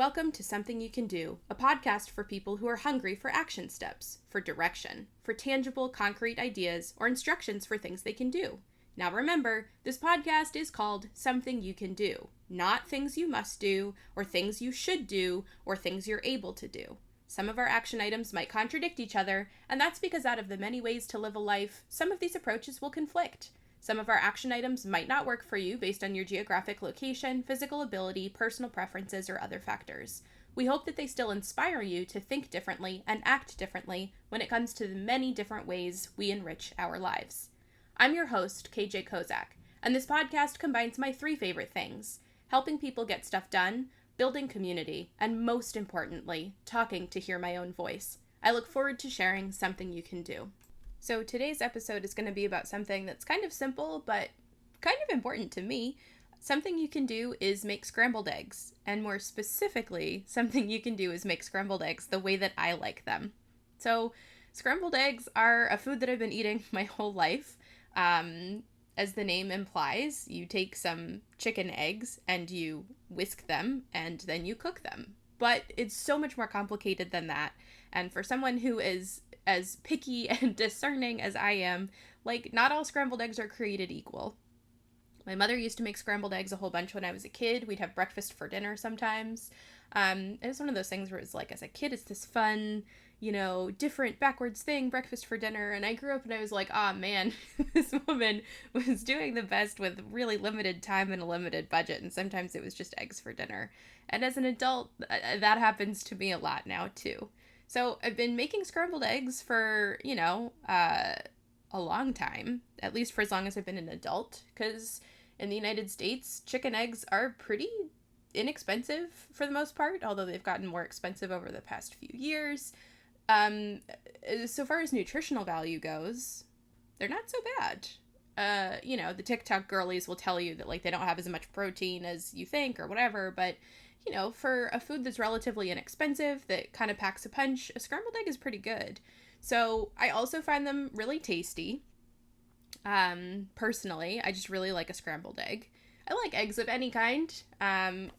Welcome to Something You Can Do, a podcast for people who are hungry for action steps, for direction, for tangible, concrete ideas or instructions for things they can do. Now remember, this podcast is called Something You Can Do, not things you must do, or things you should do, or things you're able to do. Some of our action items might contradict each other, and that's because out of the many ways to live a life, some of these approaches will conflict. Some of our action items might not work for you based on your geographic location, physical ability, personal preferences, or other factors. We hope that they still inspire you to think differently and act differently when it comes to the many different ways we enrich our lives. I'm your host, KJ Kozak, and this podcast combines my three favorite things: helping people get stuff done, building community, and most importantly, talking to hear my own voice. I look forward to sharing Something You Can Do. So today's episode is going to be about something that's kind of simple, but kind of important to me. Something you can do is make scrambled eggs. And more specifically, something you can do is make scrambled eggs the way that I like them. So scrambled eggs are a food that I've been eating my whole life. As the name implies, you take some chicken eggs and you whisk them and then you cook them. But it's so much more complicated than that. And for someone who is as picky and discerning as I am, not all scrambled eggs are created equal. My mother used to make scrambled eggs a whole bunch when I was a kid. We'd have breakfast for dinner sometimes. It was one of those things where it's like, as a kid, it's this fun, different backwards thing, breakfast for dinner. And I grew up and I was like, oh man, this woman was doing the best with really limited time and a limited budget. And sometimes it was just eggs for dinner. And as an adult, that happens to me a lot now too. So I've been making scrambled eggs for, a long time, at least for as long as I've been an adult, because in the United States, chicken eggs are pretty inexpensive for the most part, although they've gotten more expensive over the past few years. So far as nutritional value goes, they're not so bad. The TikTok girlies will tell you that, they don't have as much protein as you think or whatever, but for a food that's relatively inexpensive, that kind of packs a punch, a scrambled egg is pretty good. So I also find them really tasty. Personally, I just really like a scrambled egg. I like eggs of any kind. But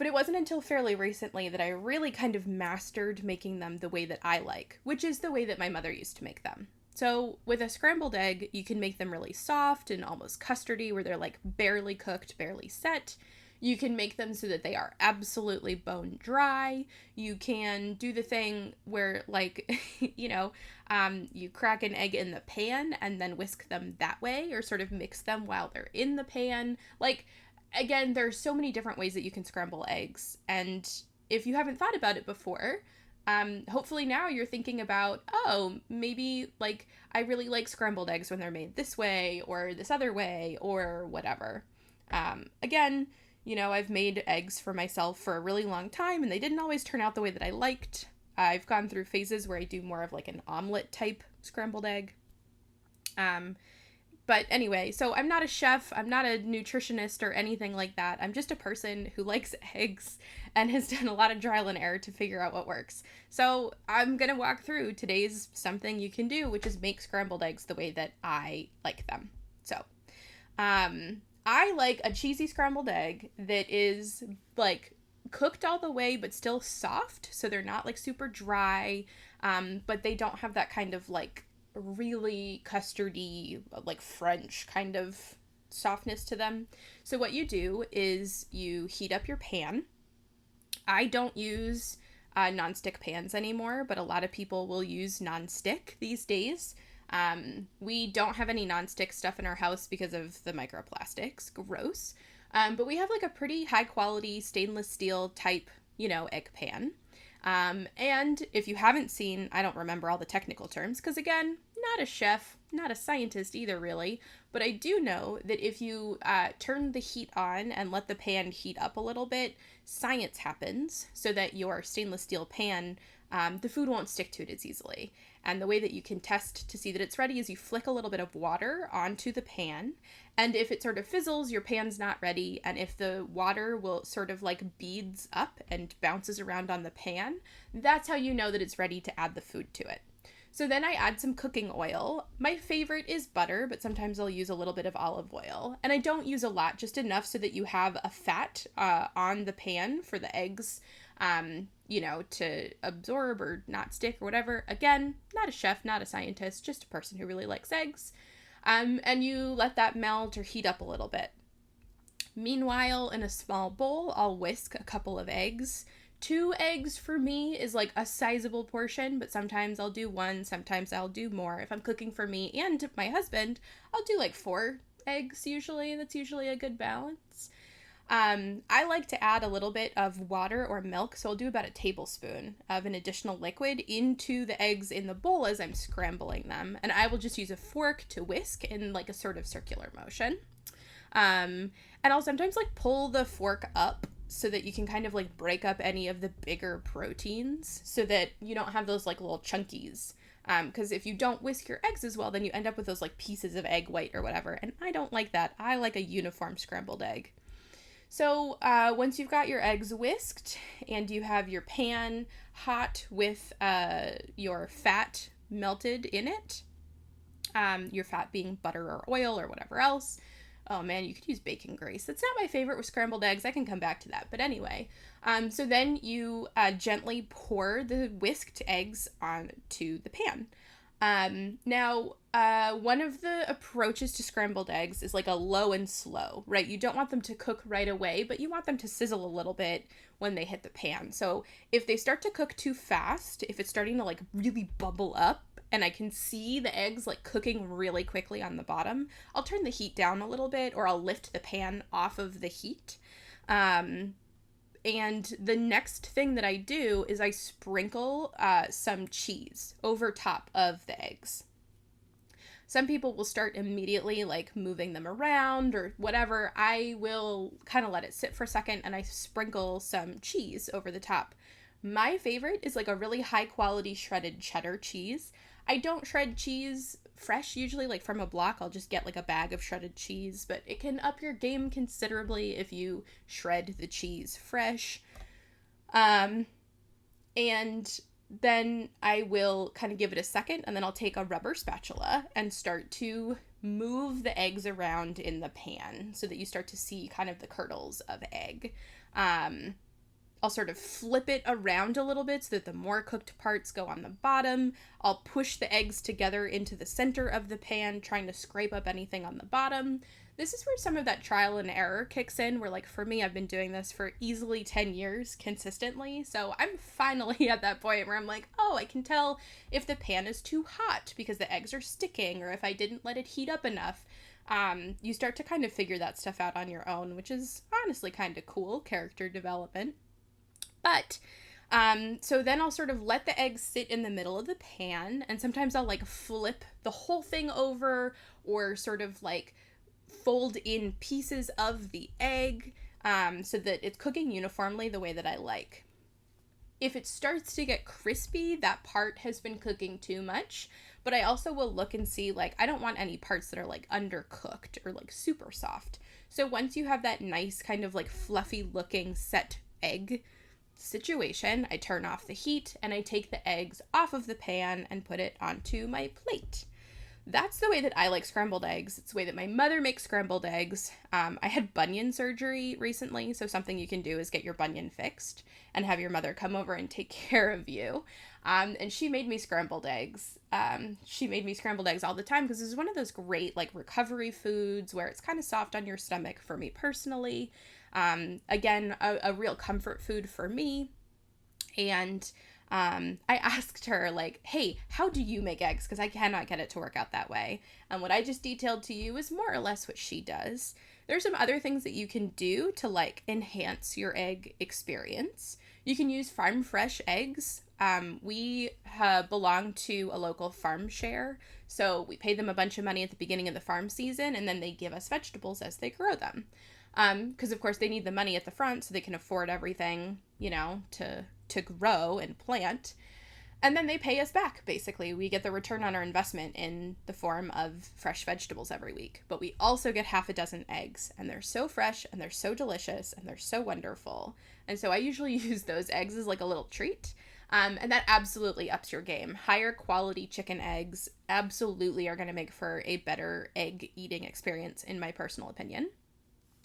it wasn't until fairly recently that I really kind of mastered making them the way that I like, which is the way that my mother used to make them. So with a scrambled egg, you can make them really soft and almost custardy, where they're barely cooked, barely set. You can make them so that they are absolutely bone dry. You can do the thing where, you crack an egg in the pan and then whisk them that way, or sort of mix them while they're in the pan. Again, there's so many different ways that you can scramble eggs. And if you haven't thought about it before, hopefully now you're thinking about, maybe, I really like scrambled eggs when they're made this way or this other way or whatever. Again, I've made eggs for myself for a really long time, and they didn't always turn out the way that I liked. I've gone through phases where I do more of an omelet type scrambled egg. But anyway, so I'm not a chef, I'm not a nutritionist or anything like that. I'm just a person who likes eggs and has done a lot of trial and error to figure out what works. So I'm going to walk through today's Something You Can Do, which is make scrambled eggs the way that I like them. So, I like a cheesy scrambled egg that is cooked all the way but still soft, so they're not super dry, but they don't have that kind of really custardy French kind of softness to them. So what you do is you heat up your pan. I don't use nonstick pans anymore, but a lot of people will use nonstick these days. We don't have any nonstick stuff in our house because of the microplastics. Gross. But we have a pretty high quality stainless steel type, egg pan. And if you haven't seen, I don't remember all the technical terms, because again, not a chef, not a scientist either really, but I do know that if you turn the heat on and let the pan heat up a little bit, science happens so that your stainless steel pan, the food won't stick to it as easily. And the way that you can test to see that it's ready is you flick a little bit of water onto the pan, and if it sort of fizzles, your pan's not ready, and if the water will sort of beads up and bounces around on the pan, that's how you know that it's ready to add the food to it. So then I add some cooking oil. My favorite is butter, but sometimes I'll use a little bit of olive oil. And I don't use a lot, just enough so that you have a fat on the pan for the eggs, to absorb or not stick or whatever. Again, not a chef, not a scientist, just a person who really likes eggs. And you let that melt or heat up a little bit. Meanwhile, in a small bowl, I'll whisk a couple of eggs. 2 eggs for me is like a sizable portion, but sometimes I'll do 1, sometimes I'll do more. If I'm cooking for me and my husband, I'll do like 4 eggs usually. That's usually a good balance. I like to add a little bit of water or milk, so I'll do about a tablespoon of an additional liquid into the eggs in the bowl as I'm scrambling them. And I will just use a fork to whisk in like a sort of circular motion. And I'll sometimes like pull the fork up so that you can kind of like break up any of the bigger proteins so that you don't have those like little chunkies. Because if you don't whisk your eggs as well, then you end up with those like pieces of egg white or whatever. And I don't like that. I like a uniform scrambled egg. So once you've got your eggs whisked and you have your pan hot with your fat melted in it, your fat being butter or oil or whatever else. Oh man, you could use bacon grease. That's not my favorite with scrambled eggs. I can come back to that. But anyway, so then you gently pour the whisked eggs onto the pan. Now, one of the approaches to scrambled eggs is like a low and slow, right? You don't want them to cook right away, but you want them to sizzle a little bit when they hit the pan. So if they start to cook too fast, if it's starting to like really bubble up, and I can see the eggs like cooking really quickly on the bottom, I'll turn the heat down a little bit, or I'll lift the pan off of the heat. And the next thing that I do is I sprinkle some cheese over top of the eggs. Some people will start immediately like moving them around or whatever. I will kind of let it sit for a second and I sprinkle some cheese over the top. My favorite is like a really high quality shredded cheddar cheese. I don't shred cheese fresh usually, like from a block. I'll just get like a bag of shredded cheese, but it can up your game considerably if you shred the cheese fresh. And then I will kind of give it a second, and then I'll take a rubber spatula and start to move the eggs around in the pan so that you start to see kind of the curdles of egg. I'll sort of flip it around a little bit so that the more cooked parts go on the bottom. I'll push the eggs together into the center of the pan, trying to scrape up anything on the bottom. This is where some of that trial and error kicks in, where like for me, I've been doing this for easily 10 years consistently. So I'm finally at that point where I'm like, oh, I can tell if the pan is too hot because the eggs are sticking, or if I didn't let it heat up enough. You start to kind of figure that stuff out on your own, which is honestly kind of cool character development. But, so then I'll sort of let the eggs sit in the middle of the pan, and sometimes I'll like flip the whole thing over, or sort of like fold in pieces of the egg, so that it's cooking uniformly the way that I like. If it starts to get crispy, that part has been cooking too much, but I also will look and see, like, I don't want any parts that are like undercooked or like super soft. So once you have that nice kind of like fluffy looking set egg situation, I turn off the heat and I take the eggs off of the pan and put it onto my plate. That's the way that I like scrambled eggs. It's the way that my mother makes scrambled eggs. I had bunion surgery recently, so something you can do is get your bunion fixed and have your mother come over and take care of you. And she made me scrambled eggs. She made me scrambled eggs all the time because this is one of those great like recovery foods where it's kind of soft on your stomach for me personally. Again, a real comfort food for me. And I asked her, like, hey, how do you make eggs? Because I cannot get it to work out that way. And what I just detailed to you is more or less what she does. There's some other things that you can do to, like, enhance your egg experience. You can use farm fresh eggs. We belong to a local farm share, so we pay them a bunch of money at the beginning of the farm season, and then they give us vegetables as they grow them. Because, of course, they need the money at the front so they can afford everything, you know, to grow and plant. And then they pay us back, basically. We get the return on our investment in the form of fresh vegetables every week. But we also get half a dozen eggs, and they're so fresh, and they're so delicious, and they're so wonderful. And so I usually use those eggs as like a little treat. And that absolutely ups your game. Higher quality chicken eggs absolutely are going to make for a better egg eating experience, in my personal opinion.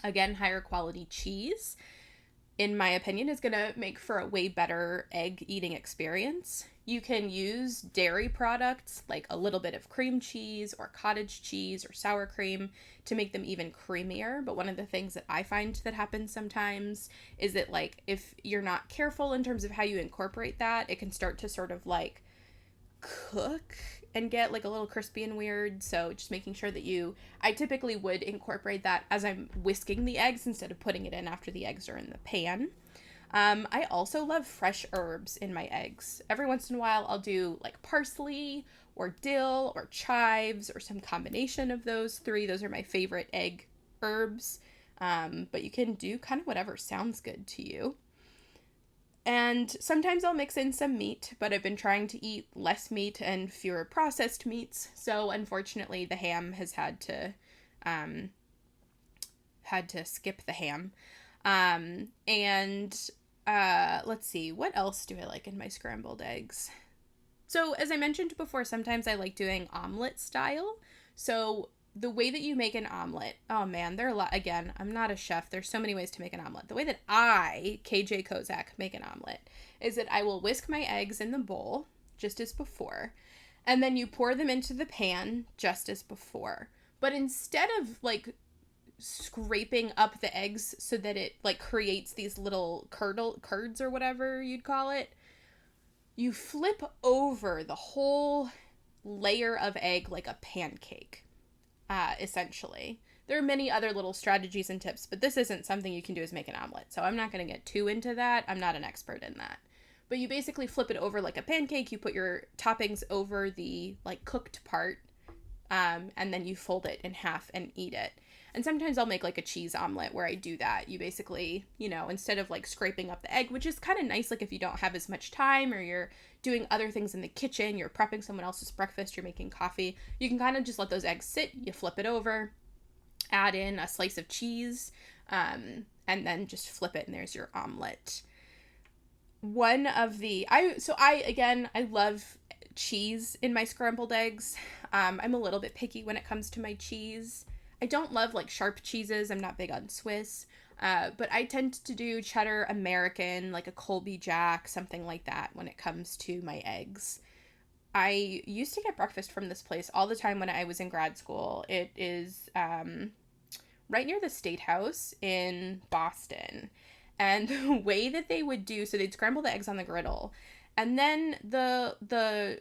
Again, higher quality cheese, in my opinion, is going to make for a way better egg eating experience. You can use dairy products like a little bit of cream cheese or cottage cheese or sour cream to make them even creamier. But one of the things that I find that happens sometimes is that, like, if you're not careful in terms of how you incorporate that, it can start to sort of like cook and get like a little crispy and weird. So just making sure that I typically would incorporate that as I'm whisking the eggs instead of putting it in after the eggs are in the pan. I also love fresh herbs in my eggs. Every once in a while, I'll do like parsley or dill or chives or some combination of those three. Those are my favorite egg herbs. But you can do kind of whatever sounds good to you. And sometimes I'll mix in some meat, but I've been trying to eat less meat and fewer processed meats. So unfortunately, the ham has had to skip the ham. Let's see, what else do I like in my scrambled eggs? So as I mentioned before, sometimes I like doing omelet style. So the way that you make an omelet, oh man, there are a lot. Again, I'm not a chef. There's so many ways to make an omelet. The way that I, KJ Kozak, make an omelet is that I will whisk my eggs in the bowl, just as before, and then you pour them into the pan, just as before. But instead of like scraping up the eggs so that it like creates these little curds or whatever you'd call it, you flip over the whole layer of egg like a pancake, essentially. There are many other little strategies and tips, but this isn't something you can do as make an omelet, so I'm not going to get too into that. I'm not an expert in that. But you basically flip it over like a pancake, you put your toppings over the like cooked part, and then you fold it in half and eat it. And sometimes I'll make like a cheese omelet where I do that. You basically, instead of like scraping up the egg, which is kind of nice, like if you don't have as much time or you're doing other things in the kitchen, you're prepping someone else's breakfast, you're making coffee, you can kind of just let those eggs sit, you flip it over, add in a slice of cheese, and then just flip it and there's your omelet. I love cheese in my scrambled eggs. I'm a little bit picky when it comes to my cheese. I don't love like sharp cheeses. I'm not big on Swiss. But I tend to do cheddar American, like a Colby Jack, something like that when it comes to my eggs. I used to get breakfast from this place all the time when I was in grad school. It is right near the State House in Boston. And the way that they would do, so they'd scramble the eggs on the griddle. And then the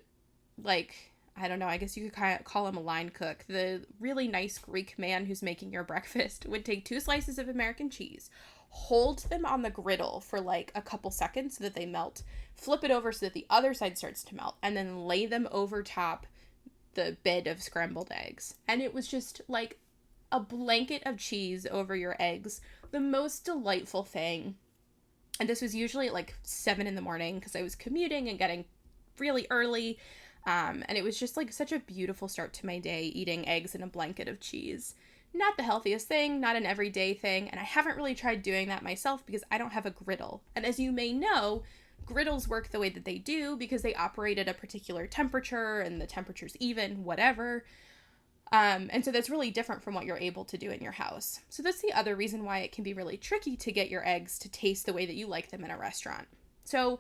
like, I don't know, I guess you could kind of call him a line cook. The really nice Greek man who's making your breakfast would take 2 slices of American cheese, hold them on the griddle for like a couple seconds so that they melt, flip it over so that the other side starts to melt, and then lay them over top the bed of scrambled eggs. And it was just like a blanket of cheese over your eggs. The most delightful thing. And this was usually at like 7 in the morning because I was commuting and getting really early. And it was just like such a beautiful start to my day, eating eggs in a blanket of cheese. Not the healthiest thing, not an everyday thing, and I haven't really tried doing that myself because I don't have a griddle. And as you may know, griddles work the way that they do because they operate at a particular temperature and the temperature's even, whatever. And so that's really different from what you're able to do in your house. So that's the other reason why it can be really tricky to get your eggs to taste the way that you like them in a restaurant. So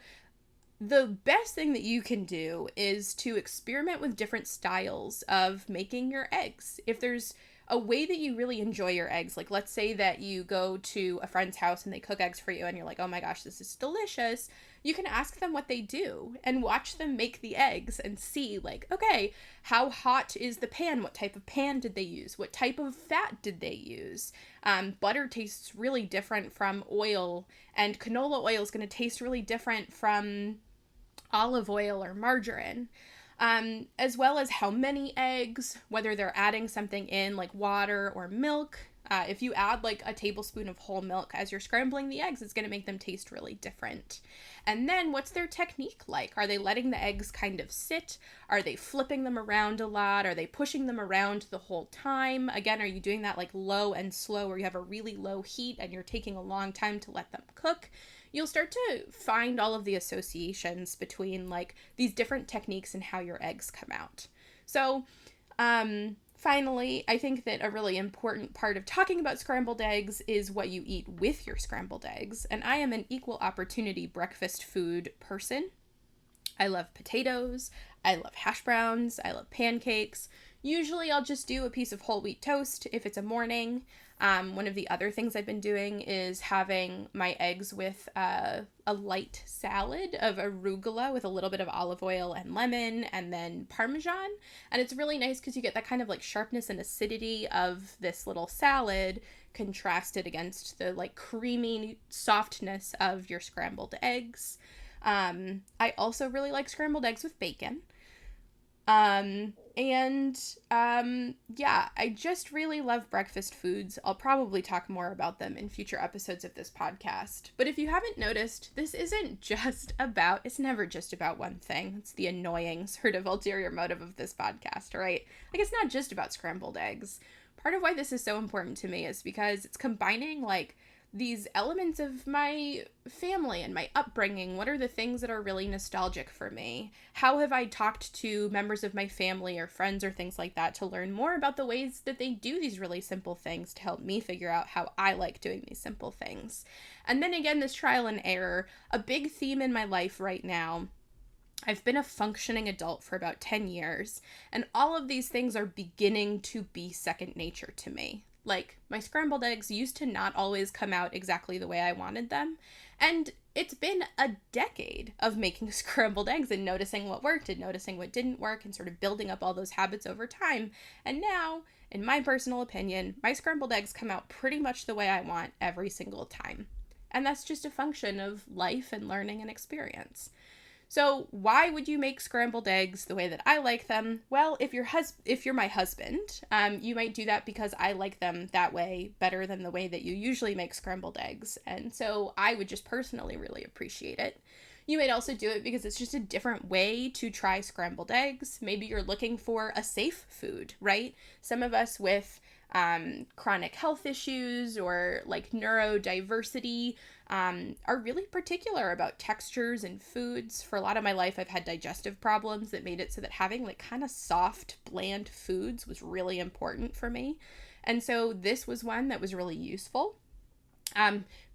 the best thing that you can do is to experiment with different styles of making your eggs. If there's a way that you really enjoy your eggs, like let's say that you go to a friend's house and they cook eggs for you and you're like, oh my gosh, this is delicious. You can ask them what they do and watch them make the eggs and see like, okay, how hot is the pan? What type of pan did they use? What type of fat did they use? Butter tastes really different from oil, and canola oil is going to taste really different from olive oil or margarine. As well as how many eggs, whether they're adding something in like water or milk. If you add like a tablespoon of whole milk as you're scrambling the eggs, it's going to make them taste really different. And then what's their technique like? Are they letting the eggs kind of sit? Are they flipping them around a lot? Are they pushing them around the whole time? Again, are you doing that like low and slow where you have a really low heat and you're taking a long time to let them cook? you'll start to find all of the associations between like these different techniques and how your eggs come out. So, finally, I think that a really important part of talking about scrambled eggs is what you eat with your scrambled eggs. And I am an equal opportunity breakfast food person. I love potatoes, I love hash browns, I love pancakes. Usually I'll just do a piece of whole wheat toast if it's a morning. One of the other things I've been doing is having my eggs with a light salad of arugula with a little bit of olive oil and lemon and then Parmesan. And it's really nice because you get that kind of like sharpness and acidity of this little salad contrasted against the like creamy softness of your scrambled eggs. I also really like scrambled eggs with bacon. Yeah, I just really love breakfast foods. I'll probably talk more about them in future episodes of this podcast. But if you haven't noticed, this isn't just about, it's never just about one thing. It's the annoying sort of ulterior motive of this podcast, right? Like, it's not just about scrambled eggs. Part of why this is so important to me is because it's combining, like, these elements of my family and my upbringing. What are the things that are really nostalgic for me? How have I talked to members of my family or friends or things like that to learn more about the ways that they do these really simple things to help me figure out how I like doing these simple things? And then again, this trial and error, a big theme in my life right now. I've been a functioning adult for about 10 years, and all of these things are beginning to be second nature to me. Like, my scrambled eggs used to not always come out exactly the way I wanted them. And it's been a decade of making scrambled eggs and noticing what worked and noticing what didn't work and sort of building up all those habits over time. And now, in my personal opinion, my scrambled eggs come out pretty much the way I want every single time. And that's just a function of life and learning and experience. So why would you make scrambled eggs the way that I like them? Well, if you're my husband, you might do that because I like them that way better than the way that you usually make scrambled eggs. And so I would just personally really appreciate it. You might also do it because it's just a different way to try scrambled eggs. Maybe you're looking for a safe food, right? Some of us with chronic health issues or like neurodiversity are really particular about textures and foods. For a lot of my life, I've had digestive problems that made it so that having like kind of soft, bland foods was really important for me. And so this was one that was really useful.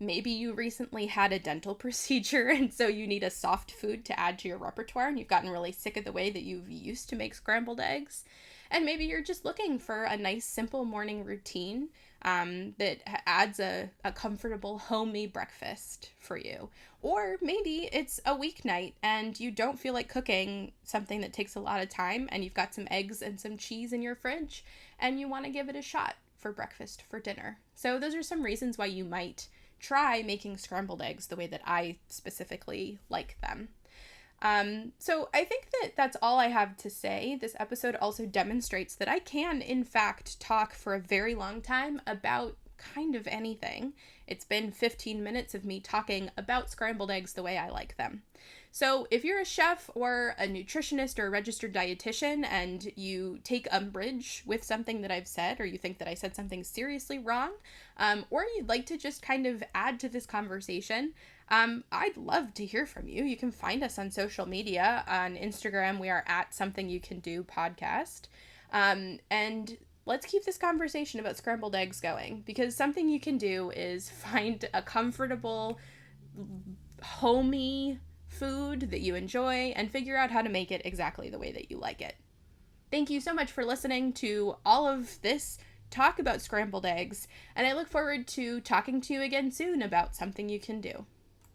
Maybe you recently had a dental procedure and so you need a soft food to add to your repertoire and you've gotten really sick of the way that you've used to make scrambled eggs. And maybe you're just looking for a nice, simple morning routine that adds a comfortable, homey breakfast for you. Or maybe it's a weeknight and you don't feel like cooking something that takes a lot of time and you've got some eggs and some cheese in your fridge and you want to give it a shot for breakfast, for dinner. So those are some reasons why you might try making scrambled eggs the way that I specifically like them. So I think that that's all I have to say. This episode also demonstrates that I can, in fact, talk for a very long time about kind of anything. It's been 15 minutes of me talking about scrambled eggs the way I like them. So if you're a chef or a nutritionist or a registered dietitian and you take umbrage with something that I've said, or you think that I said something seriously wrong, or you'd like to just kind of add to this conversation, I'd love to hear from you. You can find us on social media. On Instagram, we are at Something You Can Do podcast. And let's keep this conversation about scrambled eggs going, because something you can do is find a comfortable, homey food that you enjoy and figure out how to make it exactly the way that you like it. Thank you so much for listening to all of this talk about scrambled eggs, and I look forward to talking to you again soon about something you can do.